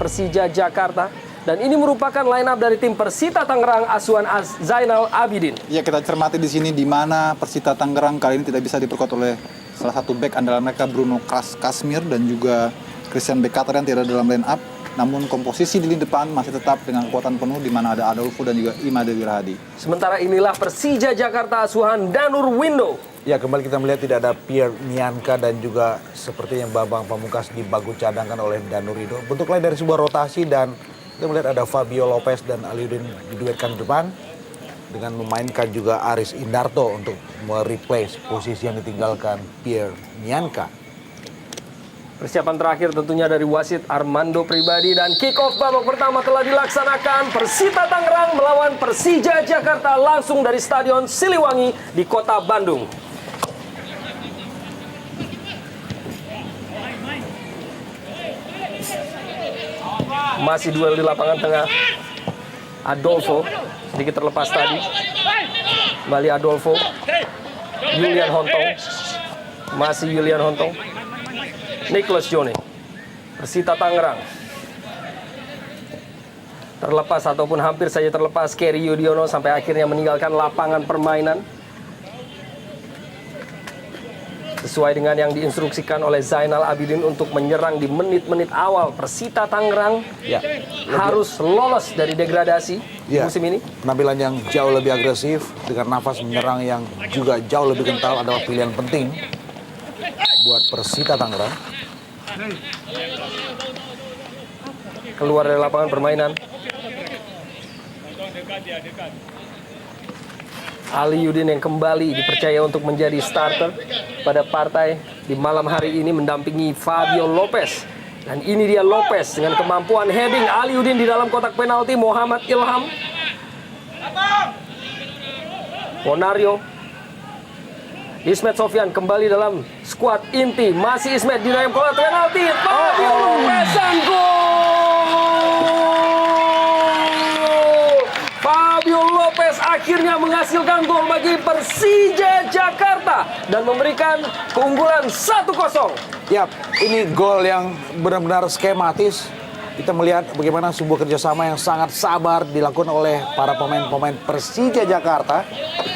Persija Jakarta. Dan ini merupakan line up dari tim Persita Tangerang asuhan Zainal Abidin. Ya, kita cermati di sini di mana Persita Tangerang kali ini tidak bisa diperkuat oleh salah satu bek andalan mereka, Bruno Kasmir, dan juga Christian Bekater yang tidak dalam line up. Namun komposisi di lini depan masih tetap dengan kekuatan penuh di mana ada Adolfo dan juga Imade Wirahadi. Sementara inilah Persija Jakarta asuhan Danur Windo. Ya, kembali kita melihat tidak ada Pierre Nianka dan juga seperti yang Bambang Pamungkas dibagu cadangkan oleh Danur Windo. Bentuk lain dari sebuah rotasi, dan kita melihat ada Fabio Lopez dan Aliudin diduetkan di depan dengan memainkan juga Aris Indarto untuk mereplace posisi yang ditinggalkan Pierre Nianka. Persiapan terakhir tentunya dari wasit Armando Pribadi dan kick-off babak pertama telah dilaksanakan. Persita Tangerang melawan Persija Jakarta langsung dari Stadion Siliwangi di Kota Bandung. Masih duel di lapangan tengah. Adolfo sedikit terlepas tadi. Kembali Adolfo. Julian Hontong. Masih Julian Hontong. Nicholas Jone, Persita Tangerang. Terlepas ataupun hampir saja terlepas Kerry Yudiono sampai akhirnya meninggalkan lapangan permainan. Sesuai dengan yang diinstruksikan oleh Zainal Abidin untuk menyerang di menit-menit awal, Persita Tangerang harus lolos dari degradasi musim ini. Penampilan yang jauh lebih agresif dengan nafas menyerang yang juga jauh lebih kental adalah pilihan penting buat Persita Tangerang. Keluar dari lapangan permainan. Ali Yudin yang kembali dipercaya untuk menjadi starter pada partai di malam hari ini mendampingi Fabio Lopez. Dan ini dia Lopez dengan kemampuan heading. Ali Yudin di dalam kotak penalti. Muhammad Ilham, Bonario, Ismet Sofyan kembali dalam skuad inti. Masih Ismet di dalam kotak penalti. Fabio Lopez dan gol! Fabio Lopez akhirnya menghasilkan gol bagi Persija Jakarta dan memberikan keunggulan 1-0. Ya, ini gol yang benar-benar skematis. Kita melihat bagaimana sebuah kerjasama yang sangat sabar dilakukan oleh para pemain-pemain Persija Jakarta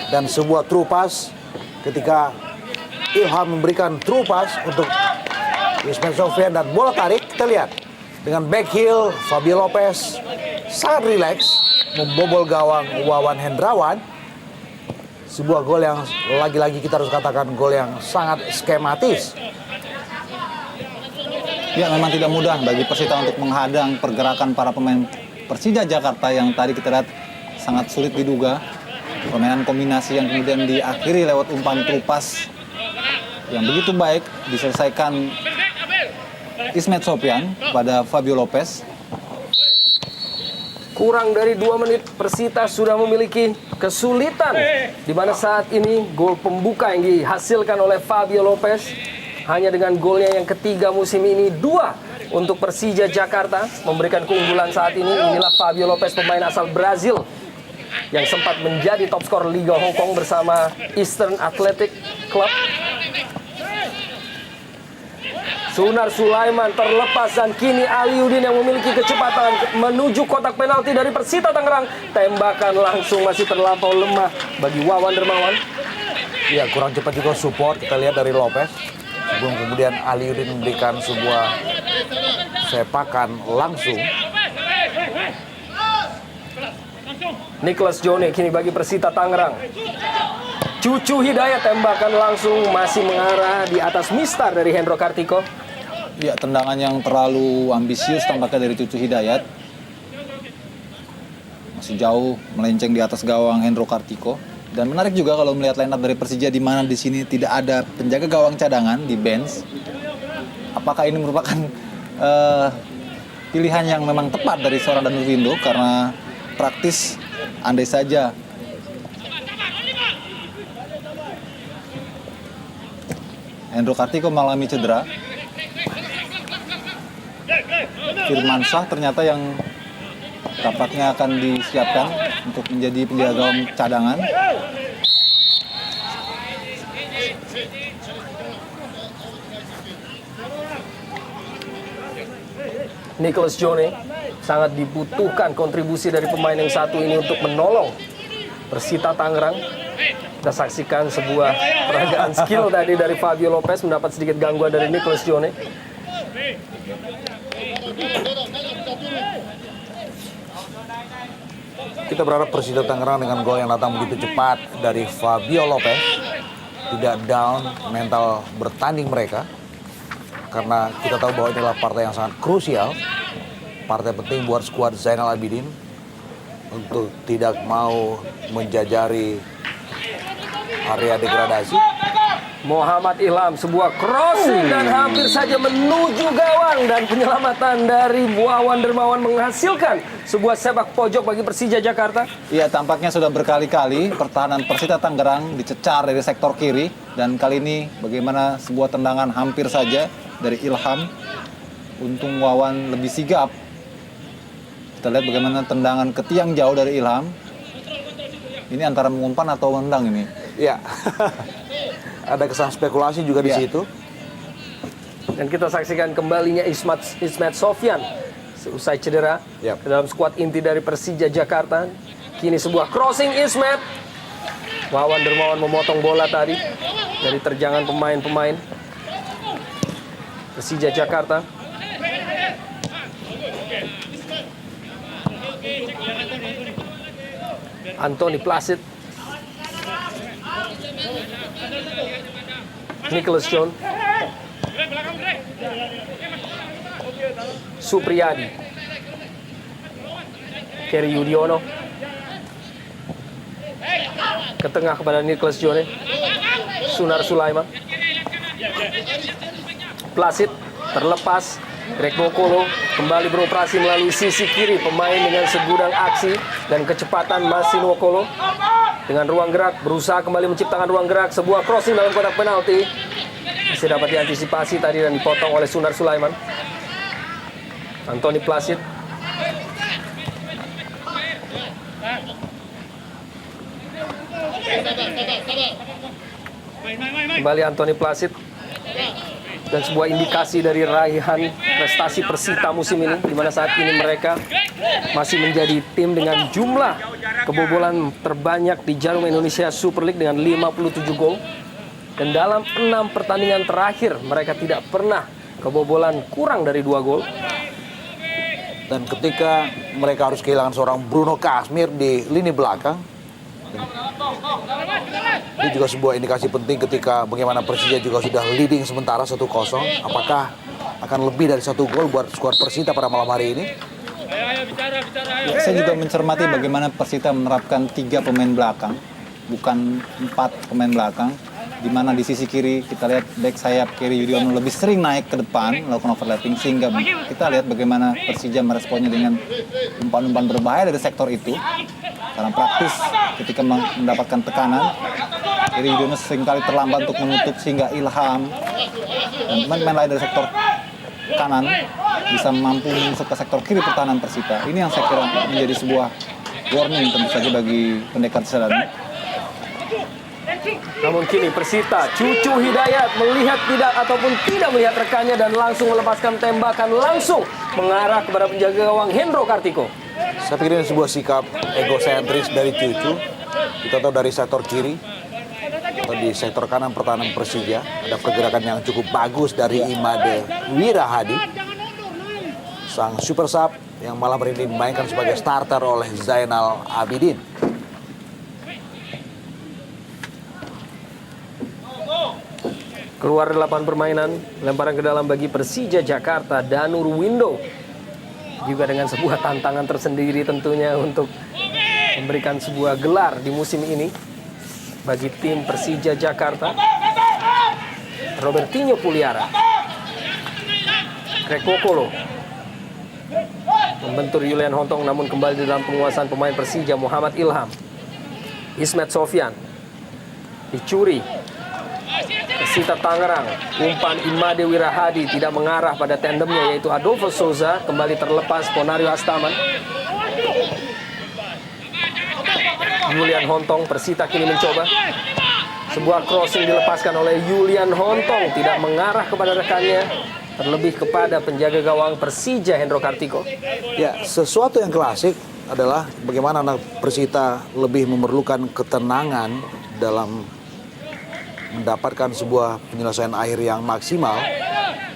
dan sebuah true pass. Ketika Ilham memberikan true pass untuk Ismet Sofyan dan bola tarik, kita lihat dengan back heel Fabio Lopez sangat rileks membobol gawang Wawan Hendrawan. Sebuah gol yang lagi-lagi kita harus katakan gol yang sangat skematis. Ya, memang tidak mudah bagi Persita untuk menghadang pergerakan para pemain Persija Jakarta yang tadi kita lihat sangat sulit diduga. Permainan kombinasi yang kemudian diakhiri lewat umpan true pass yang begitu baik diselesaikan Ismet Sofyan pada Fabio Lopez. Kurang dari 2 menit Persita sudah memiliki kesulitan, di mana saat ini gol pembuka yang dihasilkan oleh Fabio Lopez hanya dengan golnya yang ketiga musim ini, 2 untuk Persija Jakarta memberikan keunggulan saat ini. Inilah Fabio Lopez, pemain asal Brazil yang sempat menjadi top skor Liga Hong Kong bersama Eastern Athletic Club. Sunar Sulaiman terlepas dan kini Aliudin yang memiliki kecepatan menuju kotak penalti dari Persita Tangerang. Tembakan langsung masih terlampau lemah bagi Wawan Dermawan. Ya, kurang cepat juga support kita lihat dari Lopez. Sebelum kemudian Aliudin memberikan sebuah sepakan langsung. Nicholas Jone kini bagi Persita Tangerang. Cucu Hidayat tembakan langsung masih mengarah di atas mistar dari Hendro Kartiko. Ya, tendangan yang terlalu ambisius tampaknya dari Cucu Hidayat. Masih jauh melenceng di atas gawang Hendro Kartiko. Dan menarik juga kalau melihat line up dari Persija di mana di sini tidak ada penjaga gawang cadangan di bench. Apakah ini merupakan pilihan yang memang tepat dari seorang Danur Windo karena praktis andai saja Hendro Kartiko mengalami cedera. Firmansyah ternyata yang tampaknya akan disiapkan untuk menjadi penjaga gawang cadangan. Nicholas Jone. Sangat dibutuhkan kontribusi dari pemain yang satu ini untuk menolong Persita Tangerang. Kita saksikan sebuah peragaan skill tadi dari Fabio Lopez, mendapat sedikit gangguan dari Nicholas Jone. Kita berharap Persita Tangerang dengan gol yang datang begitu cepat dari Fabio Lopez tidak down mental bertanding mereka, karena kita tahu bahwa inilah partai yang sangat krusial, partai penting buat skuad Zainal Abidin untuk tidak mau menjajari area degradasi. Muhammad Ilham, sebuah crossing dan hampir saja menuju gawang, dan penyelamatan dari Wawan Dermawan menghasilkan sebuah sepak pojok bagi Persija Jakarta. Iya, tampaknya sudah berkali-kali pertahanan Persita Tangerang dicecar dari sektor kiri, dan kali ini bagaimana sebuah tendangan hampir saja dari Ilham. Untung Wawan lebih sigap. Kita lihat bagaimana tendangan ke tiang jauh dari Ilham. Ini antara mengumpan atau menendang ini. Ya, ada kesan spekulasi juga di situ. Dan kita saksikan kembalinya Ismet Sofyan seusai cedera ke dalam skuad inti dari Persija Jakarta. Kini sebuah crossing Ismet. Wawan Dermawan memotong bola tadi dari terjangan pemain-pemain Persija Jakarta. Anthony Placid, Nicholas John, Supriyadi, Kerry Yudiono, ke tengah kepada Nicholas John, Sunar Sulaiman, Placid terlepas. Greg Nokolo kembali beroperasi melalui sisi kiri, pemain dengan segudang aksi dan kecepatan masih Nokolo. Dengan ruang gerak, berusaha kembali menciptakan ruang gerak, sebuah crossing dalam kotak penalti. Masih dapat diantisipasi tadi dan dipotong oleh Sunar Sulaiman. Anthony Placid. Kembali Anthony Placid. Dan sebuah indikasi dari raihan prestasi Persita musim ini, di mana saat ini mereka masih menjadi tim dengan jumlah kebobolan terbanyak di Jarum Indonesia Super League dengan 57 gol. Dan dalam 6 pertandingan terakhir mereka tidak pernah kebobolan kurang dari 2 gol. Dan ketika mereka harus kehilangan seorang Bruno Kasmir di lini belakang, ini juga sebuah indikasi penting ketika bagaimana Persija juga sudah leading sementara 1-0. Apakah akan lebih dari 1 gol buat skuad Persita pada malam hari ini? Ya, saya juga mencermati bagaimana Persita menerapkan 3 pemain belakang, bukan 4 pemain belakang. Di mana di sisi kiri kita lihat back sayap Kerry Yudiono lebih sering naik ke depan melakukan overlapping, sehingga kita lihat bagaimana Persija meresponnya dengan umpan-umpan berbahaya dari sektor itu. Karena praktis ketika mendapatkan tekanan, Kerry Yudiono seringkali terlambat untuk menutup, sehingga Ilham dan pemain-pemain lain dari sektor kanan bisa mampu masuk ke sektor kiri pertahanan Persita. Ini yang saya kira menjadi sebuah warning tentu saja bagi pendekat sedan. Namun kini Persita, Cucu Hidayat melihat tidak melihat rekannya dan langsung melepaskan tembakan langsung mengarah kepada penjaga gawang Hendro Kartiko. Saya pikir ini sebuah sikap egosentris dari Cucu. Kita tahu dari sektor kiri atau di sektor kanan pertahanan Persija ada pergerakan yang cukup bagus dari Imade Wirahadi, sang super sub yang malam hari ini dimainkan sebagai starter oleh Zainal Abidin. Keluar 8 permainan, lemparan ke dalam bagi Persija Jakarta, Danur Window. Juga dengan sebuah tantangan tersendiri tentunya untuk memberikan sebuah gelar di musim ini bagi tim Persija Jakarta. Robertinho Puliara, Greg Kokolo membentur Julian Hontong, namun kembali dalam penguasaan pemain Persija. Muhammad Ilham, Ismet Sofyan dicuri. Persita Tangerang, umpan Imade Wirahadi tidak mengarah pada tandemnya yaitu Adolfo Souza, kembali terlepas Ponario Astaman. Julian Hontong, Persita kini mencoba. Sebuah crossing dilepaskan oleh Julian Hontong, tidak mengarah kepada rekannya, terlebih kepada penjaga gawang Persija Hendro Kartiko. Ya, sesuatu yang klasik adalah bagaimana anak Persita lebih memerlukan ketenangan dalam mendapatkan sebuah penyelesaian akhir yang maksimal.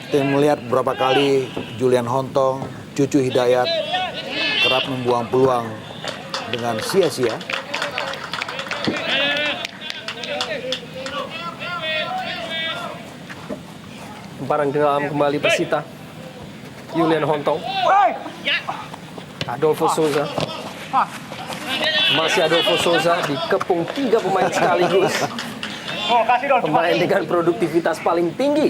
Kita melihat beberapa kali Julian Hontong, Cucu Hidayat kerap membuang peluang dengan sia-sia. Barang di dalam kembali Persita. Julian Hontong. Adolfo Souza. Masih Adolfo Souza dikepung 3 pemain sekaligus. Pemain dengan produktivitas paling tinggi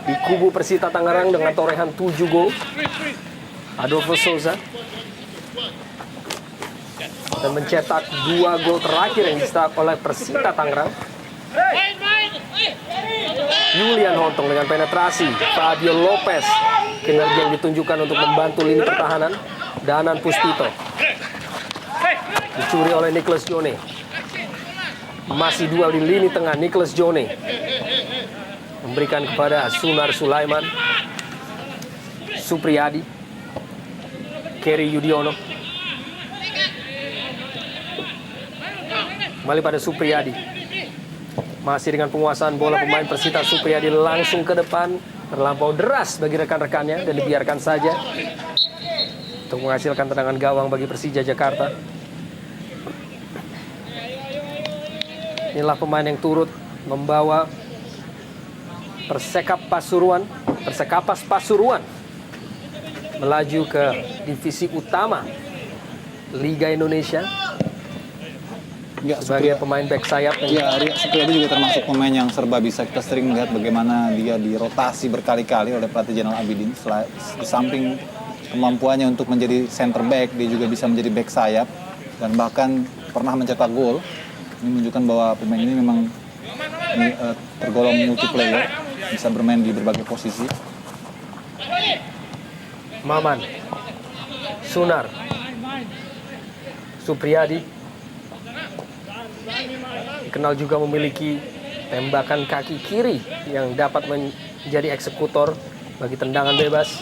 di kubu Persita Tangerang dengan torehan 7 gol. Adolfo Souza. Dan mencetak 2 gol terakhir yang dicetak oleh Persita Tangerang. Julian Hontong dengan penetrasi. Fabio Lopez, kinerja yang ditunjukkan untuk membantu lini pertahanan. Danan Puspito dicuri oleh Nicholas Jone. Masih duel di lini tengah. Nicholas Jone memberikan kepada Sunar Sulaiman, Supriyadi, Kerry Yudiono. Kembali pada Supriyadi. Masih dengan penguasaan bola pemain Persita, Supriyadi langsung ke depan, terlampau deras bagi rekan-rekannya dan dibiarkan saja untuk menghasilkan tendangan gawang bagi Persija Jakarta. Inilah pemain yang turut membawa Persekapas Pasuruan melaju ke divisi utama Liga Indonesia. Ya, Sebagai pemain back sayap. Ya, Ria Supriyadi juga termasuk pemain yang serba bisa. Kita sering melihat bagaimana dia dirotasi berkali-kali oleh pelatih Zainal Abidin. Di samping kemampuannya untuk menjadi center back, dia juga bisa menjadi back sayap dan bahkan pernah mencetak gol. Ini menunjukkan bahwa pemain ini memang tergolong multiplayer, bisa bermain di berbagai posisi. Maman, Sunar, Supriyadi dikenal juga memiliki tembakan kaki kiri yang dapat menjadi eksekutor bagi tendangan bebas.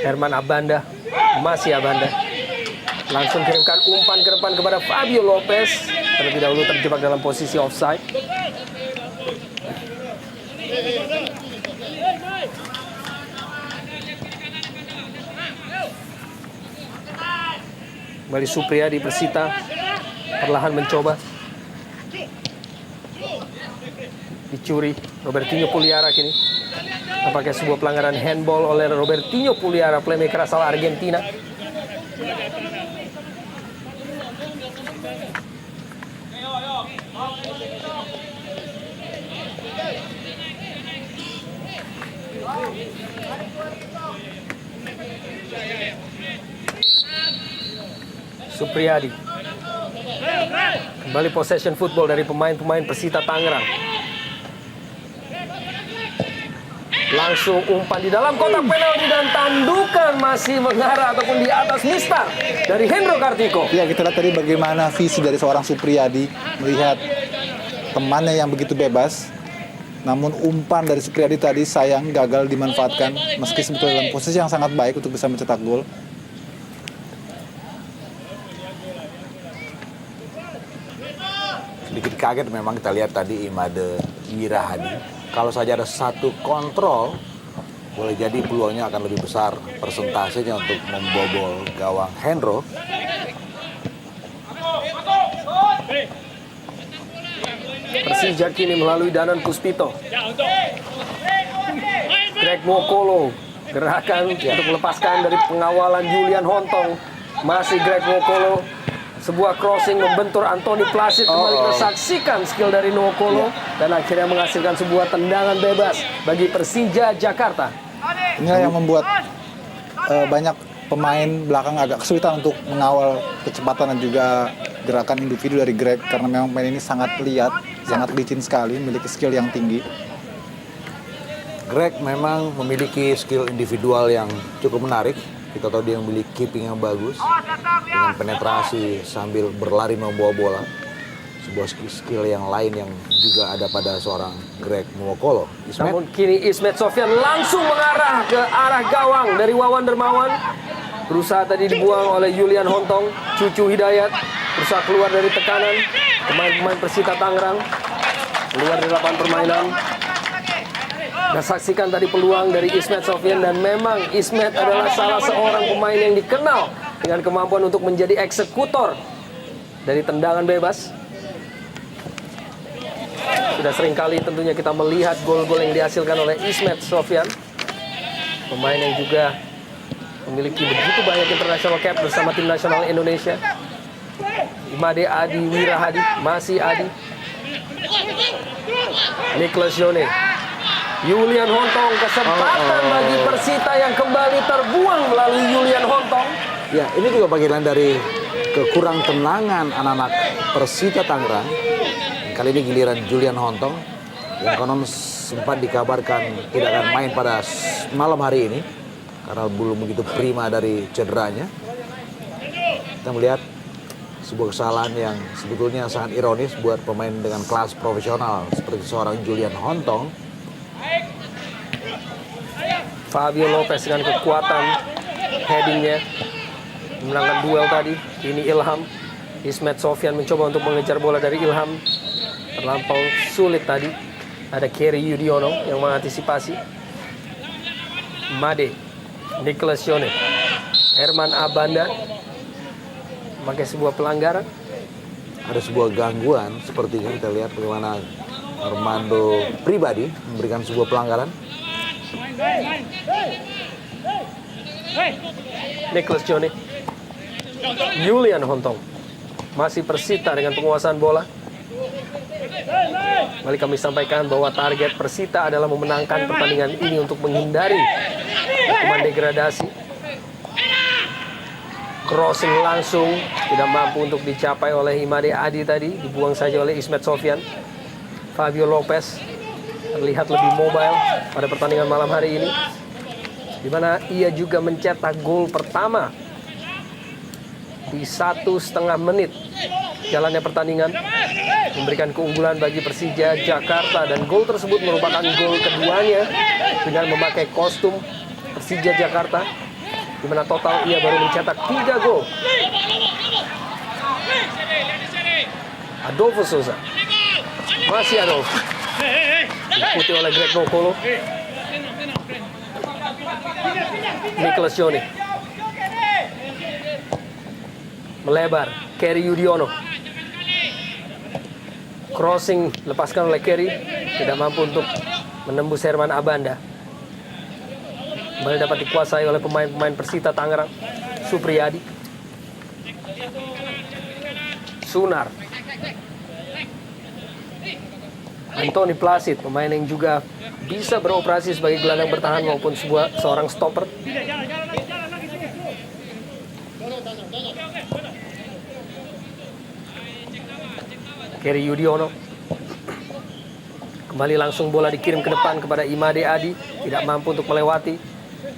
Herman Abanda, masih Abanda. Langsung kirimkan umpan ke depan kepada Fabio Lopez. Terlebih dahulu terjebak dalam posisi offside. Kembali Supriyadi Persita perlahan mencoba. Dicuri Robertinho Puliara kini. Apakah sebuah pelanggaran handball oleh Robertinho Puliara, playmaker asal Argentina. Supriyadi. Kembali possession football dari pemain-pemain Persita Tangerang. Langsung umpan di dalam kotak penalti dan tandukan masih mengarah ataupun di atas mistar dari Hendro Kartiko. Ya, kita lihat tadi bagaimana visi dari seorang Supriyadi melihat temannya yang begitu bebas. Namun umpan dari Supriyadi tadi sayang gagal dimanfaatkan meski sebetulnya dalam posisi yang sangat baik untuk bisa mencetak gol. Sedikit kaget memang kita lihat tadi Imade Wirahadi. Kalau saja ada satu kontrol, boleh jadi peluangnya akan lebih besar persentasenya untuk membobol gawang Hendro. Persija kini melalui Danan Puspito. Greg Nwokolo, gerakan untuk melepaskan dari pengawalan Julian Hontong. Masih Greg Nwokolo. Sebuah crossing membentur Anthony Placid. Kembali kita saksikan skill dari Nwokolo. Dan akhirnya menghasilkan sebuah tendangan bebas bagi Persija Jakarta. Inilah yang membuat banyak pemain belakang agak kesulitan untuk mengawal kecepatan dan juga gerakan individu dari Greg. Karena memang pemain ini sangat lihat, sangat licin sekali, memiliki skill yang tinggi. Greg memang memiliki skill individual yang cukup menarik. Kita tahu dia memiliki keeping yang bagus dengan penetrasi sambil berlari membawa bola. Sebuah skill yang lain yang juga ada pada seorang Greg Nwokolo. Ismet, Namun kini Ismet Sofyan langsung mengarah ke arah gawang dari Wawan Dermawan. Berusaha tadi dibuang oleh Julian Hontong. Cucu Hidayat berusaha keluar dari tekanan. Pemain-pemain Persita Tangerang keluar dari lapangan permainan. Nah, saksikan tadi peluang dari Ismet Sofyan, dan memang Ismet adalah salah seorang pemain yang dikenal dengan kemampuan untuk menjadi eksekutor dari tendangan bebas. Sudah sering kali tentunya kita melihat gol-gol yang dihasilkan oleh Ismet Sofyan, pemain yang juga memiliki begitu banyak international cap bersama tim nasional Indonesia. Imade Adi Wirahadi, masih Adi, Nicholas Yone, Julian Hontong, kesempatan bagi Persita yang kembali terbuang melalui Julian Hontong. ya ini juga bagian dari kekurang tenangan anak-anak Persita Tangerang. Kali ini giliran Julian Hontong yang konon sempat dikabarkan tidak akan main pada malam hari ini karena belum begitu prima dari cederanya. Kita melihat sebuah kesalahan yang sebetulnya sangat ironis buat pemain dengan kelas profesional seperti seorang Julian Hontong. Fabio Lopez dengan kekuatan headingnya memenangkan duel tadi. Ini Ilham. Ismet Sofyan mencoba untuk mengejar bola dari Ilham. Terlampau sulit tadi. Ada Kerry Yudiono yang mengantisipasi. Made, Nicholas Yone, Herman Abanda memakai sebuah pelanggaran. Ada sebuah gangguan sepertinya, kita lihat bagaimana Armando pribadi memberikan sebuah pelanggaran. Nicholas Yone, Julian Hontong, masih Persita dengan penguasaan bola. Kembali kami sampaikan bahwa target Persita adalah memenangkan pertandingan ini untuk menghindari hukuman degradasi. Crossing langsung tidak mampu untuk dicapai oleh Imade Adi tadi, dibuang saja oleh Ismet Sofyan. Fabio Lopez terlihat lebih mobile pada pertandingan malam hari ini, di mana ia juga mencetak gol pertama di 1,5 menit jalannya pertandingan, memberikan keunggulan bagi Persija Jakarta, dan gol tersebut merupakan gol keduanya dengan memakai kostum Persija Jakarta, di mana total ia baru mencetak 3 gol. Adolfo Souza, masih Adolfo, diikuti oleh Greg Nwokolo, Nicholas Yone, melebar, Kerry Yudiono, crossing lepaskan oleh Kerry, tidak mampu untuk menembus Herman Abanda. Kembali dapat dikuasai oleh pemain-pemain Persita Tangerang. Supriyadi, Sunar, Anthony Placid, pemain yang juga bisa beroperasi sebagai gelandang bertahan maupun seorang stopper. Kerry Yudiono, kembali langsung bola dikirim ke depan kepada Imade Adi, tidak mampu untuk melewati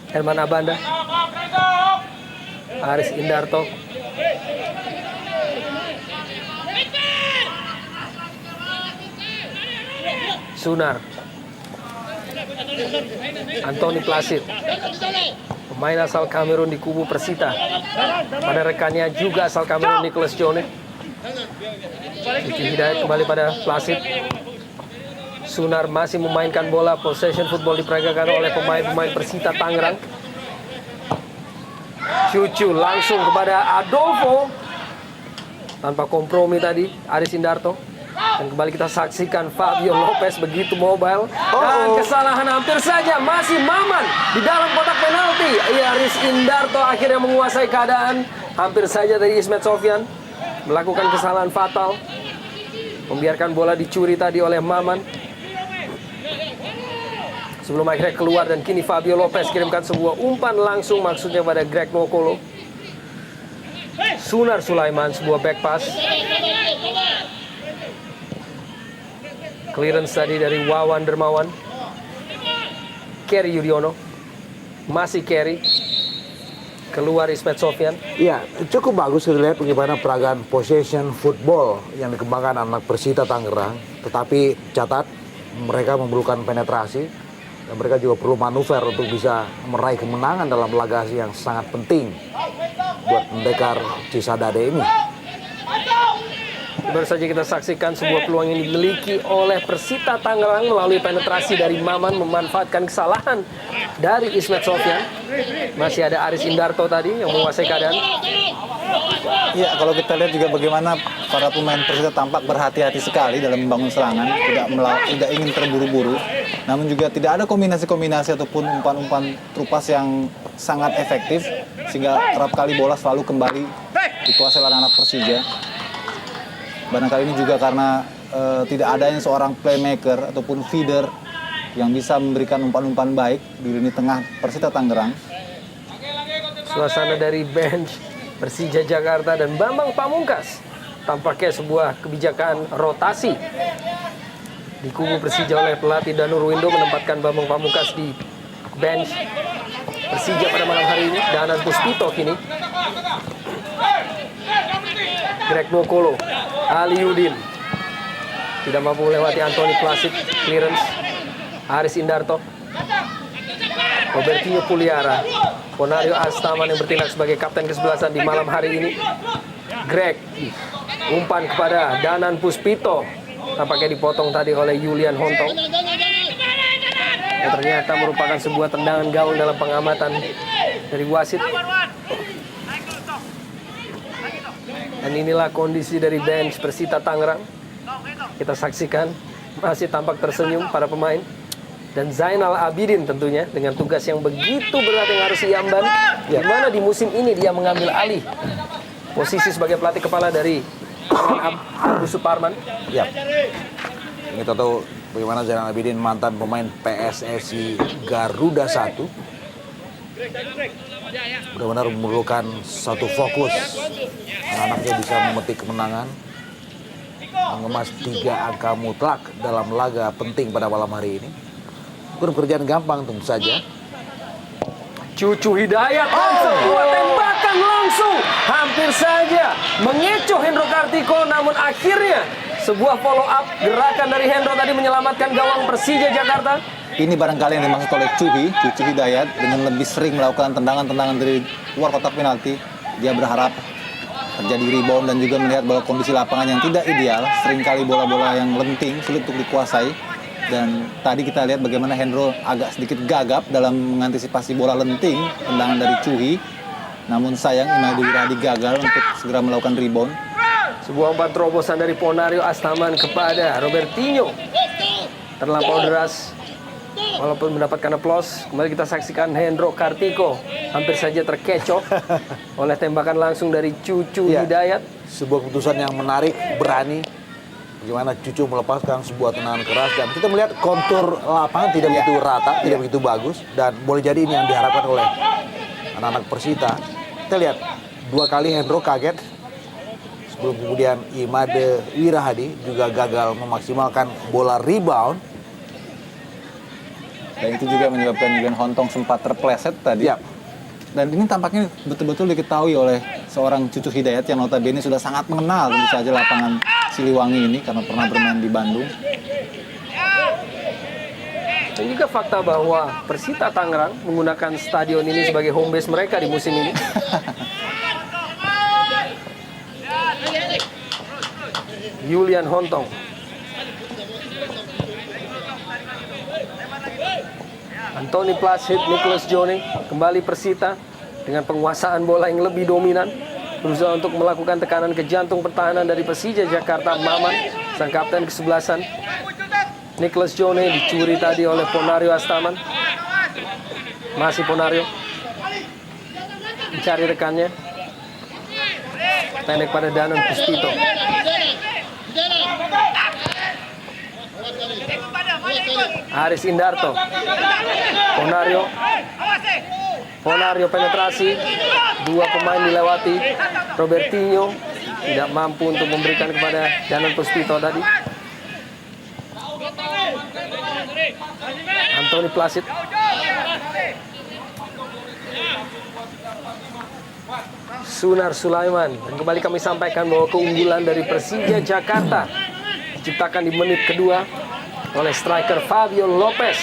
Herman Abanda. Aris Indarto, Sunar, Anthony Placid, pemain asal Kamerun di kubu Persita. Pada rekannya juga asal Kamerun, Nicholas Yone. Cucu Hidayat kembali pada Placid. Sunar masih memainkan bola, possession football diperagakan oleh pemain-pemain Persita Tangerang. Cucu langsung kepada Adolfo, tanpa kompromi tadi Aris Indarto. Dan kembali kita saksikan Fabio Lopez begitu mobile. Dan kesalahan hampir saja, masih Maman di dalam kotak penalti. Aris Indarto akhirnya menguasai keadaan. Hampir saja dari Ismet Sofyan melakukan kesalahan fatal, membiarkan bola dicuri tadi oleh Maman sebelum akhirnya keluar. Dan kini Fabio Lopez kirimkan sebuah umpan langsung, maksudnya pada Greg Nwokolo. Sunar Sulaiman, sebuah back pass. Clearance tadi dari Wawan Dermawan. Kerry Yudiono, masih Kerry. Keluar Ismet Sofyan. Ya, cukup bagus kita lihat bagaimana peragaan possession football yang dikembangkan anak Persita Tangerang. Tetapi catat, mereka memerlukan penetrasi dan mereka juga perlu manuver untuk bisa meraih kemenangan dalam laga yang sangat penting buat pendekar Cisadade ini. Baru saja kita saksikan sebuah peluang yang dimiliki oleh Persita Tangerang melalui penetrasi dari Maman memanfaatkan kesalahan dari Ismet Sofyan. Masih ada Aris Indarto tadi yang menguasai keadaan. Iya, kalau kita lihat juga bagaimana para pemain Persita tampak berhati-hati sekali dalam membangun serangan, tidak ingin terburu-buru, namun juga tidak ada kombinasi-kombinasi ataupun umpan-umpan trupas yang sangat efektif, sehingga kerap kali bola selalu kembali dikuasai oleh anak Persija. Barangkali ini juga karena tidak adanya seorang playmaker ataupun feeder yang bisa memberikan umpan-umpan baik di lini tengah Persita Tangerang. Suasana dari bench Persija Jakarta dan Bambang Pamungkas tampaknya sebuah kebijakan rotasi di kubu Persija oleh pelatih Danur Windo menempatkan Bambang Pamungkas di bench Persija pada malam hari ini. Danan Puspito kini, Greg Nokolo, Ali Yudin tidak mampu melewati Anthony Placid, clearance Aris Indarto, Robertinho Puliara, Ponario Astaman yang bertindak sebagai kapten kesebelasan di malam hari ini. Greg, umpan kepada Danan Puspito, tampaknya dipotong tadi oleh Julian Hontong. Ternyata merupakan sebuah tendangan gawang dalam pengamatan dari wasit. Dan inilah kondisi dari bench Persita Tangerang. Kita saksikan masih tampak tersenyum para pemain. Dan Zainal Abidin tentunya dengan tugas yang begitu berat yang harus diemban, di mana di musim ini dia mengambil alih posisi sebagai pelatih kepala dari Agus Suparman. Ya. Ini kita tahu bagaimana Zainal Abidin mantan pemain PSSI Garuda 1. Benar-benar memerlukan satu fokus. Anak-anaknya bisa memetik kemenangan, mengemas 3 angka mutlak dalam laga penting pada malam hari ini. Bukan pekerjaan gampang tentu saja. Cucu Hidayat dan sebuah tembakan langsung hampir saja mengecoh Hendro Kartiko, namun akhirnya sebuah follow up gerakan dari Hendro tadi menyelamatkan gawang Persija Jakarta. Ini barangkali yang dimaksud oleh Cucu Hidayat dengan lebih sering melakukan tendangan-tendangan dari luar kotak penalti. Dia berharap terjadi rebound dan juga melihat bahwa kondisi lapangan yang tidak ideal, seringkali bola-bola yang lenting, sulit untuk dikuasai. Dan tadi kita lihat bagaimana Hendro agak sedikit gagap dalam mengantisipasi bola lenting, tendangan dari Cuhi. Namun sayang Imadi Wirahadi gagal untuk segera melakukan rebound. Sebuah umpan terobosan dari Ponario Astaman kepada Robertinho. Terlampau deras. Walaupun mendapatkan aplaus, kembali kita saksikan Hendro Kartiko hampir saja terkecoh oleh tembakan langsung dari Cucu Hidayat. Sebuah keputusan yang menarik, berani. Bagaimana Cucu melepaskan sebuah tendangan keras. Dan kita melihat kontur lapangan tidak begitu rata, tidak begitu bagus. Dan boleh jadi ini yang diharapkan oleh anak-anak Persita. Kita lihat, 2 kali Hendro kaget. Sebelum kemudian Imade Wirahadi juga gagal memaksimalkan bola rebound. Dan itu juga menyebabkan Julian Hontong sempat terpleset tadi. Ya. Dan ini tampaknya betul-betul diketahui oleh seorang Cucu Hidayat yang notabene sudah sangat mengenal tentu saja lapangan Siliwangi ini karena pernah bermain di Bandung. Dan juga fakta bahwa Persita Tangerang menggunakan stadion ini sebagai home base mereka di musim ini. Julian Hontong. Anthony Placid, Nicholas Johnny, kembali Persita dengan penguasaan bola yang lebih dominan, berusaha untuk melakukan tekanan ke jantung pertahanan dari Persija Jakarta. Maman, sang kapten kesebelasan. Nicholas Johnny dicuri tadi oleh Ponario Astaman. Masih Ponario mencari rekannya, pendek pada Danan Puspito. Aris Indarto, Ponario penetrasi, 2 pemain dilewati. Robertinho tidak mampu untuk memberikan kepada Danan Puspito tadi. Anthony Placid, Sunar Sulaiman. Dan kembali kami sampaikan bahwa keunggulan dari Persija Jakarta diciptakan di menit kedua oleh striker Fabio Lopez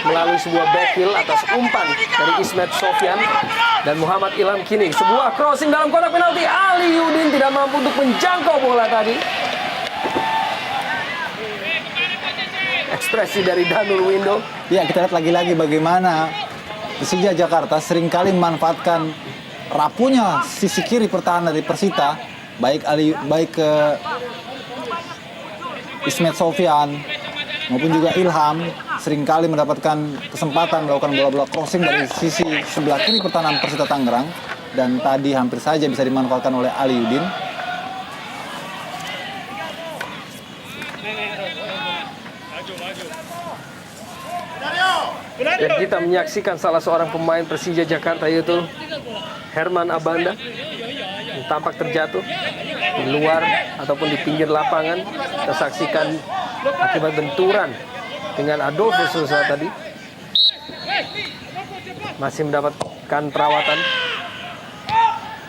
melalui sebuah backheel atas umpan dari Ismet Sofyan dan Muhammad Ilham kini. Sebuah crossing dalam kotak penalti. Ali Yudin tidak mampu untuk menjangkau bola tadi. Ekspresi dari Danul Windo. Ya, kita lihat lagi-lagi bagaimana Persija Jakarta seringkali memanfaatkan rapuhnya sisi kiri pertahanan dari Persita, baik ke Ismet Sofyan maupun juga Ilham, seringkali mendapatkan kesempatan melakukan bola-bola crossing dari sisi sebelah kiri pertahanan Persita Tangerang, dan tadi hampir saja bisa dimanfaatkan oleh Ali Yudin. Dan kita menyaksikan salah seorang pemain Persija Jakarta, yaitu Herman Abanda, yang tampak terjatuh di luar ataupun di pinggir lapangan. Kita saksikan akibat benturan dengan Adolfo Souza tadi. Masih mendapatkan perawatan.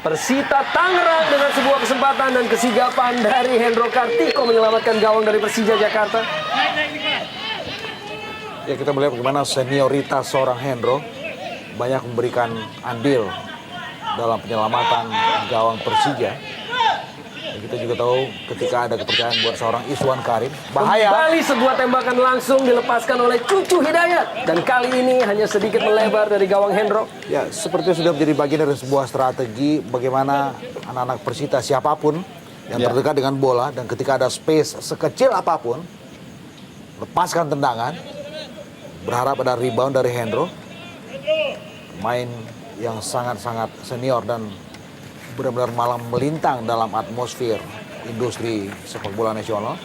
Persita Tangerang dengan sebuah kesempatan dan kesigapan dari Hendro Kartiko menyelamatkan gawang dari Persija Jakarta. Ya, kita melihat bagaimana senioritas seorang Hendro banyak memberikan andil dalam penyelamatan gawang Persija. Dan kita juga tahu ketika ada kepercayaan buat seorang Iswan Karim, bahaya. Kembali sebuah tembakan langsung dilepaskan oleh Cucu Hidayat. Dan kali ini hanya sedikit melebar dari gawang Hendro. Ya, seperti sudah menjadi bagian dari sebuah strategi bagaimana anak-anak Persita siapapun yang terdekat dengan bola, dan ketika ada space sekecil apapun, lepaskan tendangan, berharap ada rebound dari Hendro, pemain yang sangat-sangat senior dan benar-benar malam melintang dalam atmosfer industri sepak bola nasional.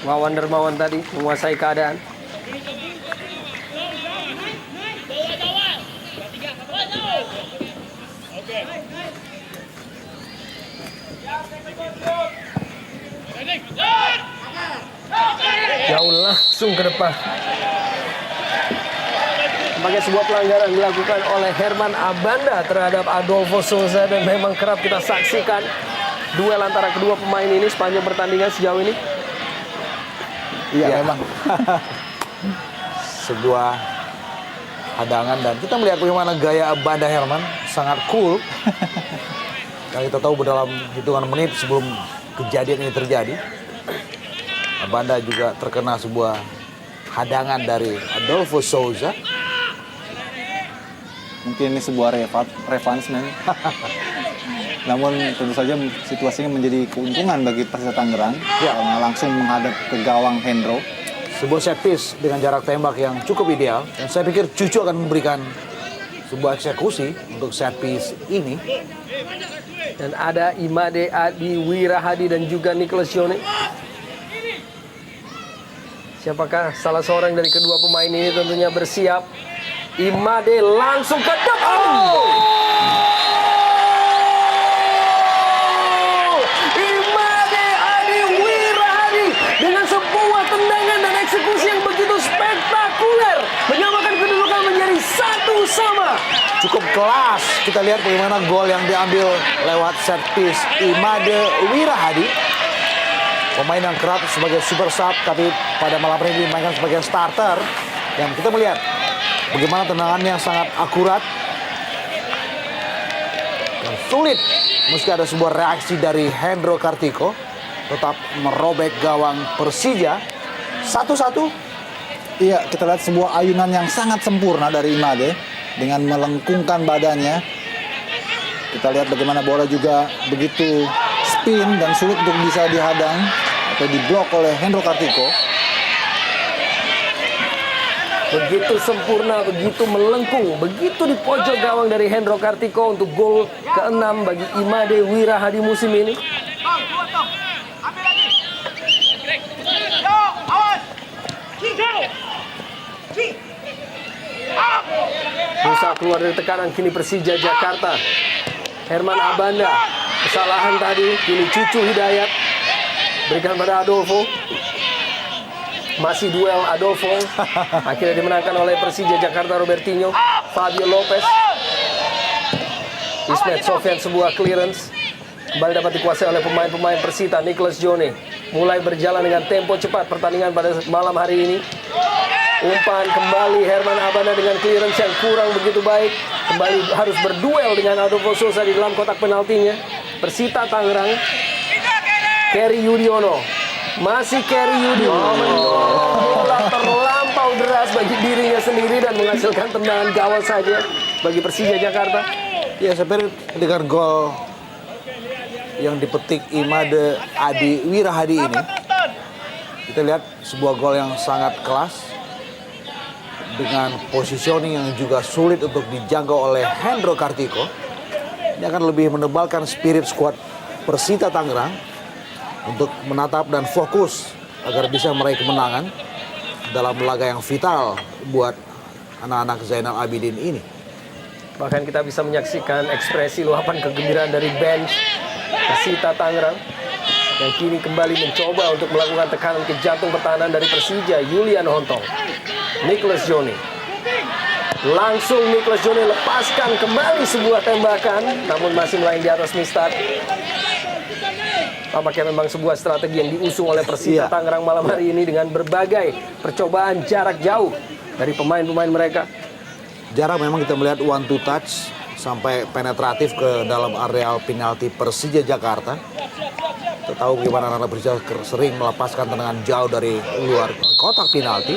Wawan Dermawan tadi menguasai keadaan. Jauh langsung ke depan. Sebagai sebuah pelanggaran dilakukan oleh Herman Abanda terhadap Adolfo Souza, dan memang kerap kita saksikan duel antara kedua pemain ini sepanjang pertandingan sejauh ini. Iya, memang. Sebuah hadangan, dan kita melihat bagaimana gaya Abanda Herman sangat cool. Dan kita tahu dalam hitungan menit sebelum kejadian ini terjadi, Abanda juga terkena sebuah hadangan dari Adolfo Souza. Mungkin ini sebuah revansmen. Namun tentu saja situasinya menjadi keuntungan bagi Persita Tangerang karena langsung menghadap ke gawang Hendro. Sebuah set piece dengan jarak tembak yang cukup ideal, dan saya pikir Cucu akan memberikan sebuah eksekusi untuk set piece ini. Dan ada Imade Adi Wirahadi dan juga Nicholas Yone. Siapakah salah seorang dari kedua pemain ini tentunya bersiap. Imade langsung ke depan. Imade Adi Wirahadi dengan sebuah tendangan dan eksekusi yang begitu spektakuler menyamakan kedudukan menjadi 1-1. Cukup kelas. Kita lihat bagaimana gol yang diambil lewat set piece Imade Wirahadi. Pemain yang kerap sebagai super sub, tapi pada malam ini dimainkan sebagai starter. Dan kita melihat bagaimana tendangannya sangat akurat dan sulit, meski ada sebuah reaksi dari Hendro Kartiko, tetap merobek gawang Persija 1-1. Iya, kita lihat sebuah ayunan yang sangat sempurna dari Imade dengan melengkungkan badannya. Kita lihat bagaimana bola juga begitu spin dan sulit untuk bisa dihadang atau diblok oleh Hendro Kartiko. Begitu sempurna, begitu melengkung, begitu di pojok gawang dari Hendro Kartiko untuk gol ke-6 bagi Imade Wirahadi musim ini. Berusaha keluar dari tekanan kini Persija Jakarta. Herman Abanda, kesalahan tadi, kini Cucu Hidayat berikan pada Adolfo. Masih duel Adolfo, akhirnya dimenangkan oleh Persija Jakarta Robertinho. Fabio Lopez, Ismet Sofyan sebuah clearance. kembali dapat dikuasai oleh pemain-pemain Persita. Nicholas Jone mulai berjalan dengan tempo cepat pertandingan pada malam hari ini. Umpan kembali Herman Abana dengan clearance yang kurang begitu baik. Kembali harus berduel dengan Adolfo Sosa di dalam kotak penaltinya. Persita Tangerang. Kerry Yudiono. Masih Kerry Yudiono mendorong bola terlampau deras bagi dirinya sendiri dan menghasilkan tendangan gawang saja bagi Persija Jakarta. Ya, sebenarnya dengan gol yang dipetik Imade Adi Wirahadi ini, kita lihat sebuah gol yang sangat kelas dengan positioning yang juga sulit untuk dijangkau oleh Hendro Kartiko. Ini akan lebih menebalkan spirit skuad Persita Tangerang untuk menatap dan fokus agar bisa meraih kemenangan dalam laga yang vital buat anak-anak Zainal Abidin ini. Bahkan kita bisa menyaksikan ekspresi luapan kegembiraan dari bench Persita Tangerang yang kini kembali mencoba untuk melakukan tekanan ke jantung pertahanan dari Persija. Julian Hontong, Nicholas Jone. Langsung Nicholas Jone lepaskan kembali sebuah tembakan, namun masih melayang di atas Mistar. Tampaknya memang sebuah strategi yang diusung oleh Persita Tangerang malam hari ini dengan berbagai percobaan jarak jauh dari pemain-pemain mereka. Jarang memang kita melihat one two touch sampai penetratif ke dalam areal penalti Persija Jakarta. Kita tahu bagaimana anak Persija sering melepaskan tendangan jauh dari luar kotak penalti.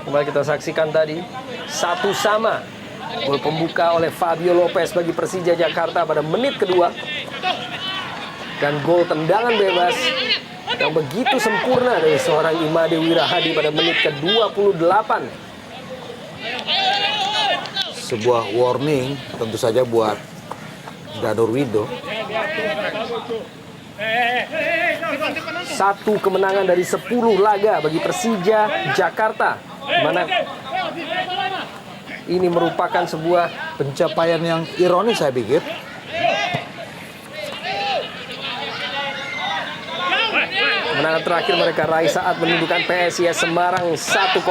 Kembali kita saksikan tadi 1-1. Gol pembuka oleh Fabio Lopez bagi Persija Jakarta pada menit kedua. Dan gol tendangan bebas yang begitu sempurna dari seorang Imade Wirahadi pada menit ke-28. Sebuah warning tentu saja buat Danur Wido. Satu kemenangan dari 10 laga bagi Persija Jakarta, di mana ini merupakan sebuah Pencapaian yang ironis saya pikir. kemenangan terakhir mereka raih saat menundukkan PSIS Semarang 1-0.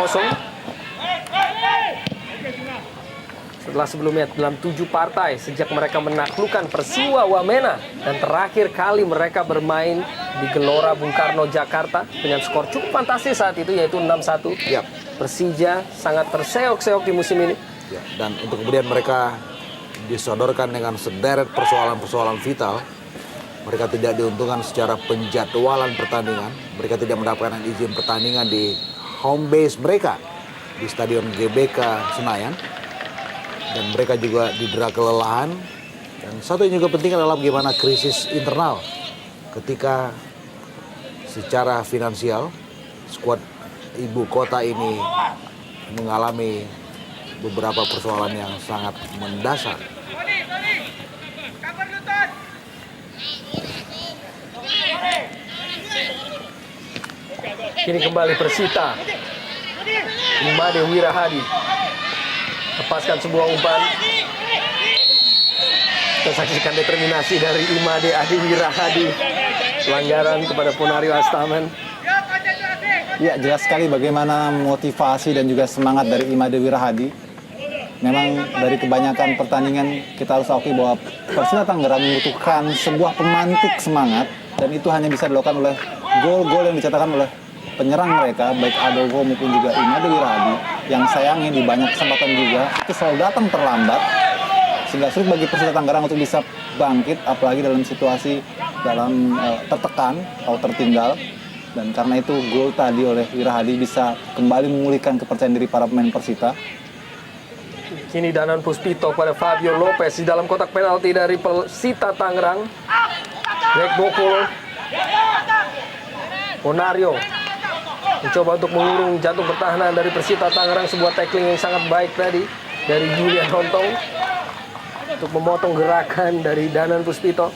Setelah sebelumnya dalam 7 partai sejak mereka menaklukkan Persiwa Wamena, dan terakhir kali mereka bermain di Gelora Bung Karno Jakarta dengan skor cukup fantastis saat itu, yaitu 6-1. Yap. Persija sangat terseok-seok di musim ini. Ya, dan untuk kemudian mereka disodorkan dengan sederet persoalan-persoalan vital. Mereka tidak diuntungkan secara penjadwalan pertandingan. Mereka tidak mendapatkan izin pertandingan di home base mereka di Stadion GBK Senayan. Dan mereka juga didera kelelahan. Dan satu yang juga penting adalah bagaimana krisis internal ketika secara finansial skuad ibu kota ini mengalami beberapa persoalan yang sangat mendasar. Kini kembali Persita. Imade Wirahadi lepaskan sebuah umpan. Kita saksikan determinasi dari Imade Adi Wirahadi. Pelanggaran kepada Ponario Astaman. Ya, jelas sekali bagaimana motivasi dan juga semangat dari Imade Wirahadi. Memang dari kebanyakan pertandingan kita harus akui bahwa Persita Tangerang membutuhkan sebuah pemantik semangat, dan itu hanya bisa dilakukan oleh gol-gol yang dicetakkan oleh penyerang mereka, baik Adolfo maupun juga Imade Wirahadi, yang sayangnya di banyak kesempatan juga itu selalu datang terlambat, sehingga sulit bagi Persita Tangerang untuk bisa bangkit, apalagi dalam situasi tertekan atau tertinggal. Dan karena itu gol tadi oleh Wirahadi bisa kembali memulihkan kepercayaan diri para pemain Persita. Kini Danan Puspito pada Fabio Lopez di dalam kotak penalti dari Persita Tangerang. Greg Bokolo. Ponario mencoba untuk mengurung jantung pertahanan dari Persita Tangerang. Sebuah tackling yang sangat baik tadi dari Julian Hontong untuk memotong gerakan dari Danan Puspito.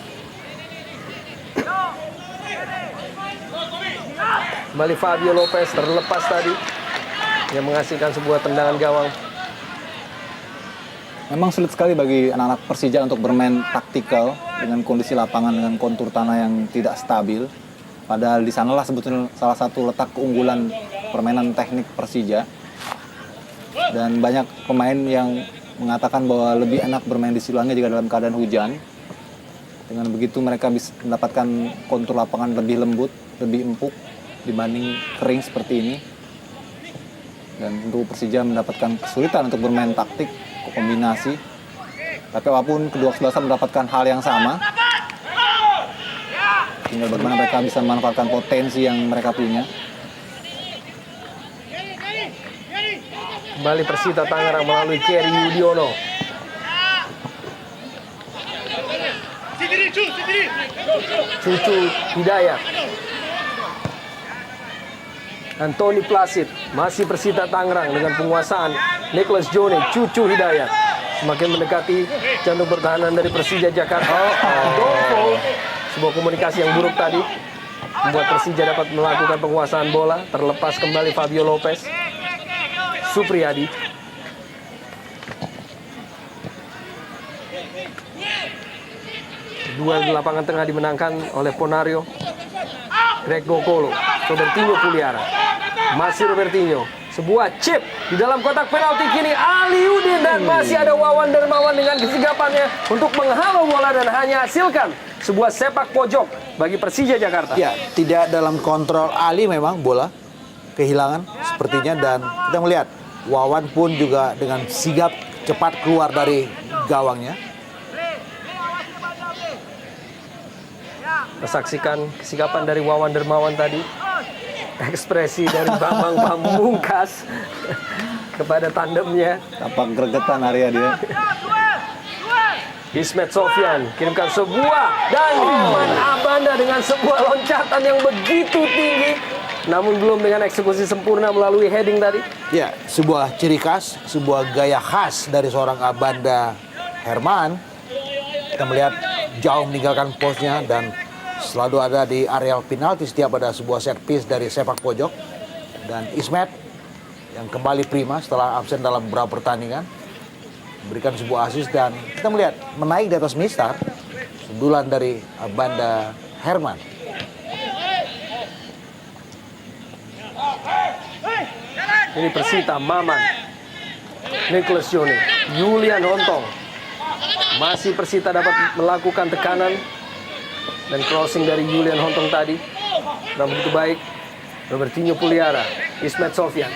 Kembali Fabio Lopez terlepas tadi yang menghasilkan sebuah tendangan gawang. Memang sulit sekali bagi anak-anak Persija untuk bermain taktikal dengan kondisi lapangan dengan kontur tanah yang tidak stabil. Padahal di sanalah sebetulnya salah satu letak keunggulan permainan teknik Persija. Dan banyak pemain yang mengatakan bahwa lebih enak bermain di Siliwangi jika dalam keadaan hujan. Dengan begitu mereka bisa mendapatkan kontur lapangan lebih lembut, lebih empuk dibanding kering seperti ini. Dan tentu Persija mendapatkan kesulitan untuk bermain taktik, kombinasi. Tapi apapun kedua kesebelasan mendapatkan hal yang sama. Tinggal bagaimana mereka bisa memanfaatkan potensi yang mereka punya. Kembali Persita Tangerang melalui Kerry Yudiono. Cucu Hidayat. Anthony Placid, masih Persita Tangerang dengan penguasaan Nicholas Jone, Cucu Hidayat. Semakin mendekati jantung pertahanan dari Persija Jakarta. Adolfo, sebuah komunikasi yang buruk tadi membuat Persija dapat melakukan penguasaan bola. Terlepas kembali Fabio Lopez. Supriyadi. Duel di lapangan tengah dimenangkan oleh Ponario. Greg Nokolo, Robertinho Puliara. Masih Robertinho. Sebuah chip di dalam kotak penalti kini Aliudin, dan masih ada Wawan Dermawan dengan kesigapannya untuk menghalau bola dan hanya hasilkan sebuah sepak pojok bagi Persija Jakarta. Ya, tidak dalam kontrol Ali memang bola kehilangan sepertinya, dan kita melihat Wawan pun juga dengan sigap cepat keluar dari gawangnya. Kita saksikan kesigapan dari Wawan Dermawan tadi. Ekspresi dari Bambang Pamungkas kepada tandemnya. Tampak gregetan area dia. Ismet Sofyan kirimkan sebuah, dan Herman Abanda dengan sebuah loncatan yang begitu tinggi, namun belum dengan eksekusi sempurna melalui heading tadi. Ya, sebuah ciri khas, sebuah gaya khas dari seorang Abanda Herman. Kita melihat jauh meninggalkan posnya dan selalu ada di areal penalti setiap ada sebuah set piece dari sepak pojok. Dan Ismet yang kembali prima setelah absen dalam beberapa pertandingan memberikan sebuah assist, dan kita melihat menaik di atas Mistar, sundulan dari Abanda Herman. Ini Persita, Maman, Nicholas Jone, Julian Hontong. Masih Persita dapat melakukan tekanan, dan crossing dari Julian Hontong tadi kurang begitu baik. Robertinho Puliara, Ismet Sofyan.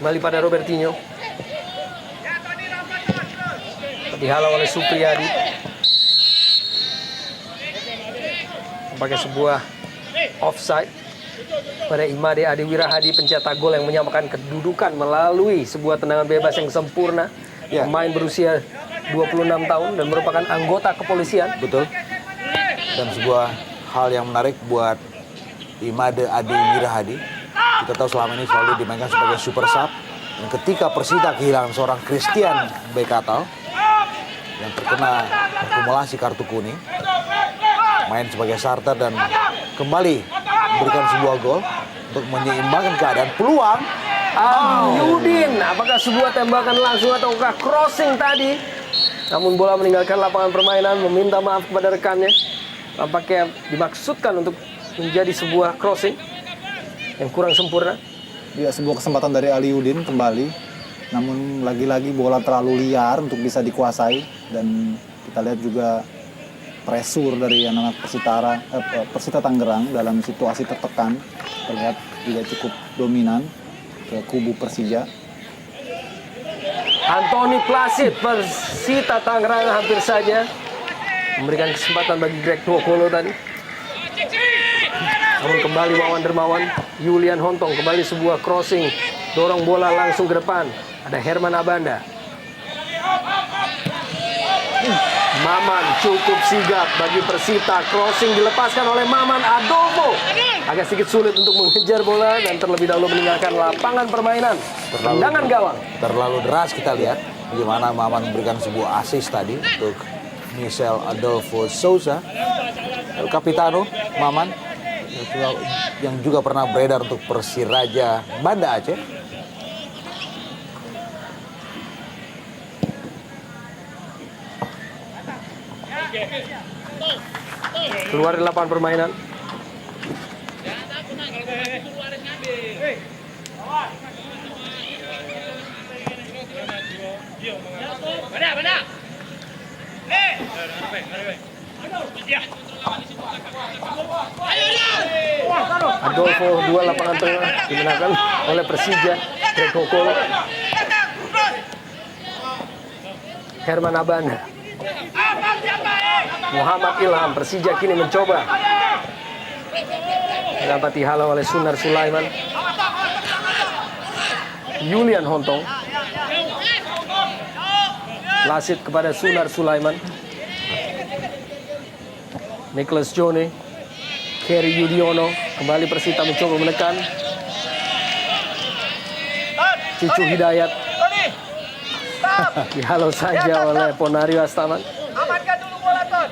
Kembali pada Robertinho. Dihalau oleh Supriyadi. Pakai sebuah offside pada Imade Adiwirahadi, pencetak gol yang menyamakan kedudukan melalui sebuah tendangan bebas yang sempurna. Ya. Pemain berusia 26 tahun dan merupakan anggota kepolisian. Betul. Dan sebuah hal yang menarik buat Imade Adiwirahadi. Kita tahu selama ini selalu dimainkan sebagai super sub. Dan ketika Persita kehilangan seorang Christian Bekatal yang terkena akumulasi kartu kuning, main sebagai starter dan kembali memberikan sebuah gol untuk menyeimbangkan keadaan. Peluang Aliudin, apakah sebuah tembakan langsung ataukah crossing tadi? Namun bola meninggalkan lapangan permainan, meminta maaf kepada rekannya. Tampaknya dimaksudkan untuk menjadi sebuah crossing yang kurang sempurna. Ya, sebuah kesempatan dari Aliudin kembali. Namun lagi-lagi bola terlalu liar untuk bisa dikuasai, dan kita lihat juga pressure dari anak Persita Tangerang dalam situasi tertekan terlihat juga cukup dominan ke kubu Persija. Anthony Placid, Persita Tangerang hampir saja memberikan kesempatan bagi Greg Nokolo tadi. Namun kembali Wawan Dermawan, Julian Hontong, kembali sebuah crossing, dorong bola langsung ke depan. Ada Herman Abanda. Maman cukup sigap bagi Persita, crossing dilepaskan oleh Maman. Adolfo agak sedikit sulit untuk mengejar bola dan terlebih dahulu meninggalkan lapangan permainan. Tendangan gawang. terlalu deras. Kita lihat bagaimana Maman memberikan sebuah assist tadi untuk Michel Adolfo Souza, El Capitano Maman, yang juga pernah beredar untuk Persiraja Banda Aceh. Keluar di lapangan permainan. Adolfo, dua lapangan tengah dimenangkan oleh Persija. Greg Hokolo, Herman Abanda, Muhammad Ilham. Persija kini mencoba dapat dihalau oleh Sunar Sulaiman. Julian Hontong, Lasit kepada Sunar Sulaiman. Nicholas Jone, Kerry Yudiono. Kembali Persita mencoba menekan. Cucu Hidayat dihalau saja oleh Ponario Astaman. Amankan dulu bola, Ton.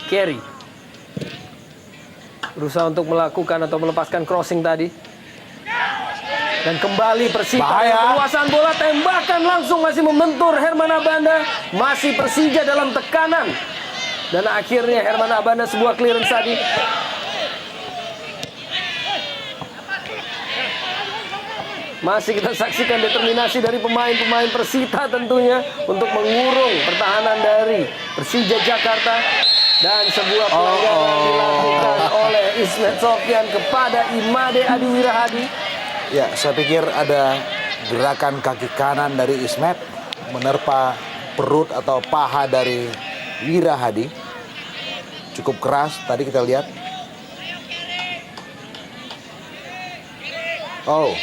Kerry berusaha untuk melakukan atau melepaskan crossing tadi. Dan kembali Persita, Bahaya. penguasaan bola, tembakan langsung masih membentur Herman Abanda. Masih Persija dalam tekanan. Dan akhirnya Herman Abanda sebuah clearance tadi. Masih kita saksikan determinasi dari pemain-pemain Persita tentunya untuk mengurung pertahanan dari Persija Jakarta. Dan sebuah pelanggaran dilakukan oleh Ismet Sofyan kepada Imade Adiwira Hadi. Ya, saya pikir ada gerakan kaki kanan dari Ismet menerpa perut atau paha dari Wira Hadi. Cukup keras, tadi kita lihat. Oh.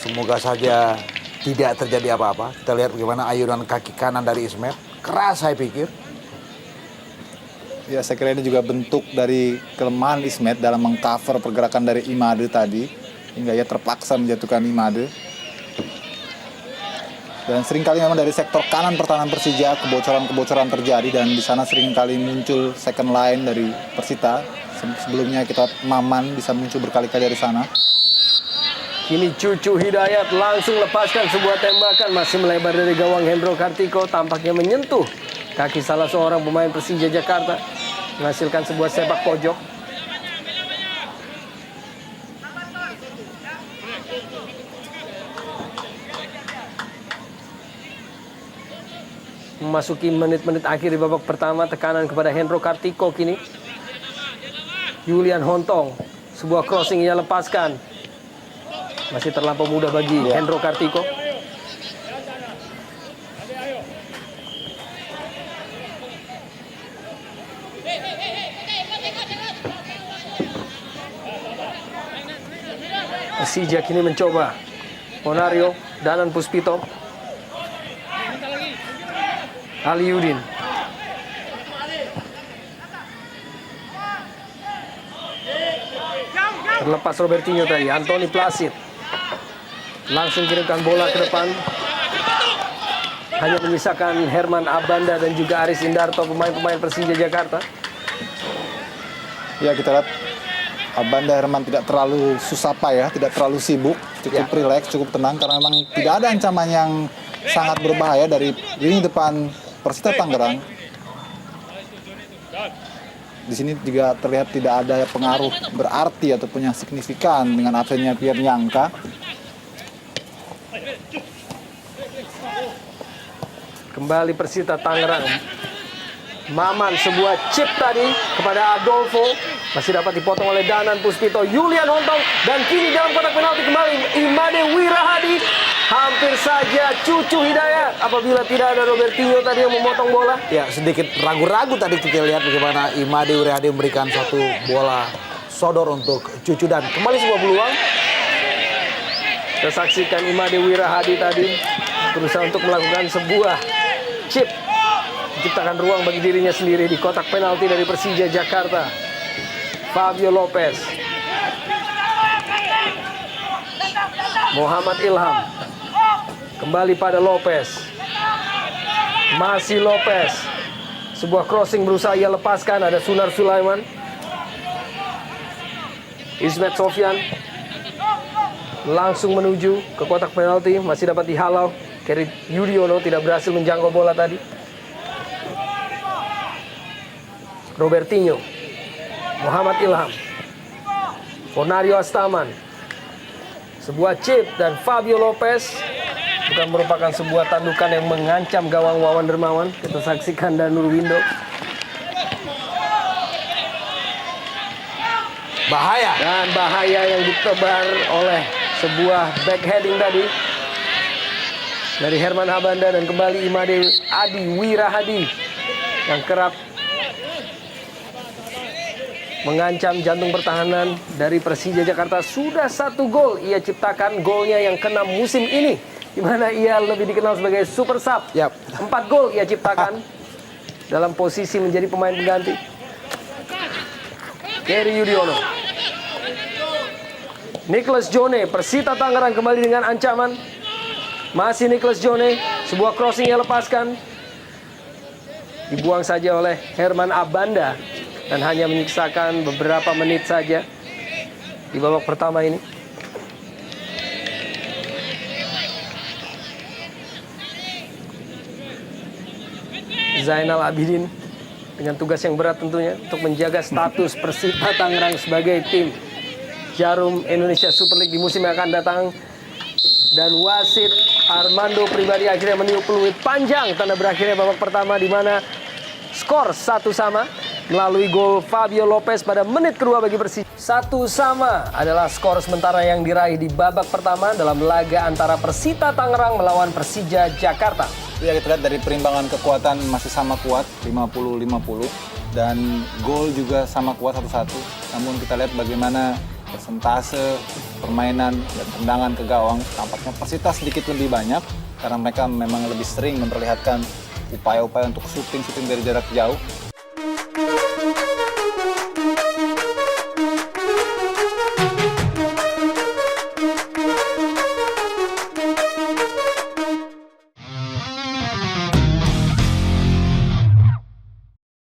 Semoga saja tidak terjadi apa-apa. Kita lihat bagaimana ayunan kaki kanan dari Ismet. Keras saya pikir. Ya, saya kira ini juga bentuk dari kelemahan Ismet dalam mengcover pergerakan dari Imade tadi, hingga ia terpaksa menjatuhkan Imade. Dan seringkali memang dari sektor kanan pertahanan Persija kebocoran-kebocoran terjadi, dan di sana seringkali muncul second line dari Persita. Sebelumnya kita Maman bisa muncul berkali-kali dari sana. Kini Cucu Hidayat langsung lepaskan sebuah tembakan, masih melebar dari gawang Hendro Kartiko, tampaknya menyentuh kaki salah seorang pemain Persija Jakarta, menghasilkan sebuah sepak pojok. Memasuki menit-menit akhir di babak pertama, tekanan kepada Hendro Kartiko kini. Julian Hontong, sebuah crossing ia lepaskan. Masih terlampau mudah bagi Hendro Kartiko. Persija kini mencoba. Ponario, Danan Puspito, Aliudin. Terlepas Robertinho tadi, Anthony Placid. Langsung kirimkan bola ke depan. Hanya menyisakan Herman Abanda dan juga Aris Indarto, pemain-pemain Persija Jakarta. Ya, kita lihat Abanda Herman tidak terlalu susah payah, tidak terlalu sibuk, cukup rileks, cukup tenang, karena memang tidak ada ancaman yang sangat berbahaya dari lini depan Persita Tangerang. Di sini juga terlihat tidak ada pengaruh berarti ataupun yang signifikan dengan absennya Pierre Nyangka. Kembali Persita Tangerang. Maman, sebuah chip tadi kepada Adolfo. Masih dapat dipotong oleh Danan Puspito. Julian Hontong. Dan kini dalam kotak penalti kembali Imade Wirahadi. Hampir saja Cucu Hidayat apabila tidak ada Robertinho tadi yang memotong bola. Ya, sedikit ragu-ragu tadi kita lihat bagaimana Imade Wirahadi memberikan satu bola sodor untuk Cucu, dan kembali sebuah peluang. Kita saksikan Imade Wirahadi tadi berusaha untuk melakukan sebuah chip, menciptakan ruang bagi dirinya sendiri di kotak penalti dari Persija Jakarta. Fabio Lopez, Muhammad Ilham, kembali pada Lopez, masih Lopez, sebuah crossing berusaha ia lepaskan, ada Sunar Sulaiman, Ismet Sofyan, langsung menuju ke kotak penalti, masih dapat dihalau. Kerry Yudiono tidak berhasil menjangkau bola tadi. Robertinho, Muhammad Ilham, Ponario Astaman, sebuah chip dan Fabio Lopez. Bukan merupakan sebuah tandukan yang mengancam gawang Wawan Dermawan. Kita saksikan dan Nurwindo. Bahaya. Dan bahaya yang ditebar oleh sebuah backheading tadi dari Herman Habanda, dan kembali Imade Adi Wirahadi yang kerap mengancam jantung pertahanan dari Persija Jakarta. Sudah 1 gol ia ciptakan, golnya yang ke-6 musim ini, di mana ia lebih dikenal sebagai super sub. Yap. 4 gol ia ciptakan dalam posisi menjadi pemain pengganti. Gary Yudhoyono, Nicholas Jone, Persita Tangerang kembali dengan ancaman. Masih Nicholas Jone, sebuah crossing yang lepaskan, dibuang saja oleh Herman Abanda dan hanya menyisakan beberapa menit saja di babak pertama ini. Zainal Abidin dengan tugas yang berat tentunya untuk menjaga status Persita Tangerang sebagai tim Jarum Indonesia Super League di musim yang akan datang. Dan wasit Armando Pribadi akhirnya meniup peluit panjang tanda berakhirnya babak pertama, di mana skor 1-1 melalui gol Fabio Lopez pada menit kedua bagi Persija. 1-1 adalah skor sementara yang diraih di babak pertama dalam laga antara Persita Tangerang melawan Persija Jakarta. Ya, kita lihat dari perimbangan kekuatan masih sama kuat, 50-50. Dan gol juga sama kuat 1-1. Namun kita lihat bagaimana persentase permainan dan tendangan ke gawang. Tampaknya Persita sedikit lebih banyak karena mereka memang lebih sering memperlihatkan upaya-upaya untuk syuting dari jarak jauh.